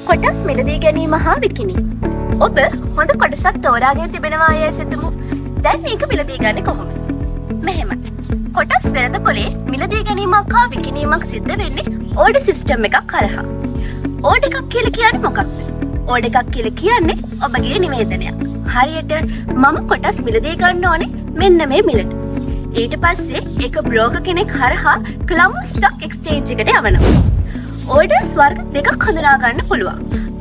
කොටස් මිලදී ගැනීම හා විකිණීම. ඔබ හොඳ කොටසක් තෝරාගෙන තිබෙනවා යයි සිතමු. දැන් මේක මිලදී ගන්නේ කොහොමද? මෙහෙමයි. කොටස් වෙළඳපොලේ මිලදී ගැනීමක් හා විකිණීමක් සිද්ධ වෙන්නේ ඕඩර් සිස්ටම් එකක් කරහා. ඕඩර් එකක් කියලා කියන්නේ මොකක්ද? ඕඩර් එකක් කියලා කියන්නේ ඔබගේ නිවේදනයක්. හරියට මම කොටස් මිලදී ගන්න ඕනේ මෙන්න මේ මිලට. ඊට පස්සේ ඒක බ්‍රෝකර් කෙනෙක් හරහා කොළඹ ස්ටොක් එක්ස්චේන්ජ් එකට යවනවා. ඕඩර්ස් වර්ග දෙකක් හඳුනා ගන්න පුළුවන්.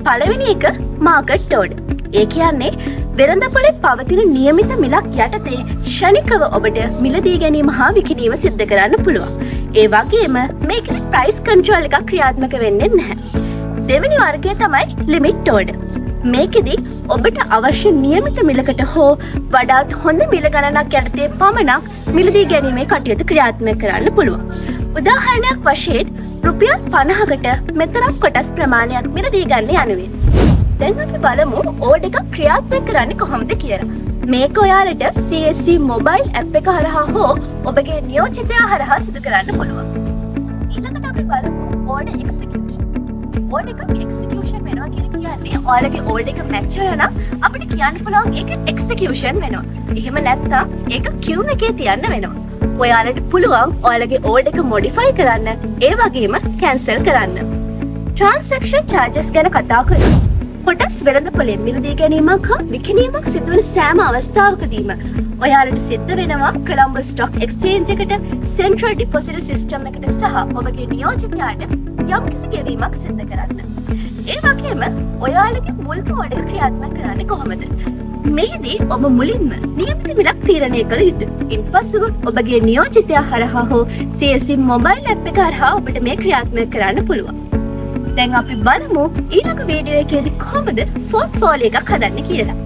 පළවෙනි එක මාකට් ඕඩර්. ඒ කියන්නේ වෙළඳපොලේ පවතින નિયમિત මිලක් යටතේ ක්ෂණිකව ඔබට මිලදී ගැනීම හා විකිණීම සිද්ධ කරන්න පුළුවන්. ඒ වගේම මේකේ ප්‍රයිස් කන්ට්‍රෝල් එකක් ක්‍රියාත්මක වෙන්නේ නැහැ. දෙවෙනි වර්ගය තමයි ලිමිට් ඕඩර්. මේකෙදි ඔබට අවශ්‍ය નિયમિત මිලකට හෝ වඩාත් හොඳ මිල ගණනක් යටතේ පමණක් මිලදී ගැනීමේ කටයුතු ක්‍රියාත්මක කරන්න පුළුවන්. උදාහරණයක් වශයෙන් රුපියල් 50කට මෙතරම් කොටස් ප්‍රමාණයක් මිලදී ගන්න යනුවෙන්. දැන් අපි බලමු ඕඩර් එකක් ක්‍රියාත්මක කරන්නේ කොහොමද කියලා. මේක ඔයාලට CSC මොබයිල් ඇප් එක හරහා හෝ ඔබගේ නියෝජිතයා හරහා සිදු කරන්න පුළුවන්. ඊළඟට අපි බලමු ඕඩර් එක්සිකියුෂන්. ඕඩර් එකක් එක්සිකියුෂන් වෙනවා කියන්නේ ඔයාලගේ ඕඩර් එක මැච් වෙනවා නම් අපිට කියන්න පුළුවන් ඒක එක්සිකියුෂන් වෙනවා. එහෙම නැත්නම් ඒක queue එකේ තියන්න වෙනවා. ඔයාලට පුළුවන් ඔයාලගේ ඕඩර් එක මොඩිෆයි කරන්න, ඒ වගේම කැන්සල් කරන්න. ට්‍රාන්සැක්ෂන් චාර්ජස් ගැන කතා කරමු. කොටස් වෙළඳපොලෙන් මිලදී ගැනීමක් හා විකිණීමක් සිදුවන සෑම අවස්ථාවකදීම ඔයාලට සිද්ධ වෙනවා කොළඹ ස්ටොක් එක්ස්චේන්ජ් එකට, සෙන්ට්‍රල් ඩිපොසිටරි සිස්ටම් එකට සහ ඔබගේ නියෝජිතයාට යම්කිසි ගෙවීමක් සිද්ධ කරන්න. ඒ වගේම ඔයාලගේ මුල්ම ඕඩර් ක්‍රියාත්මක කරන්නේ කොහොමද? මෙහිදී ඔබ මුලින්ම નિયમિત මිලක් තීරණය කළ යුතුයි. ඉන්පසුව ඔබගේ නියෝජිතයා හරහා හෝ CSC මොබයිල් ඇප් එක හරහා ඔබට මේ ක්‍රියාත්මක කරන්න පුළුවන්. දැන් අපි බලමු ඊළඟ වීඩියෝ එකේදී කොහොමද පෝර්ට්ෆෝලියෝ එකක් හදන්නේ කියලා.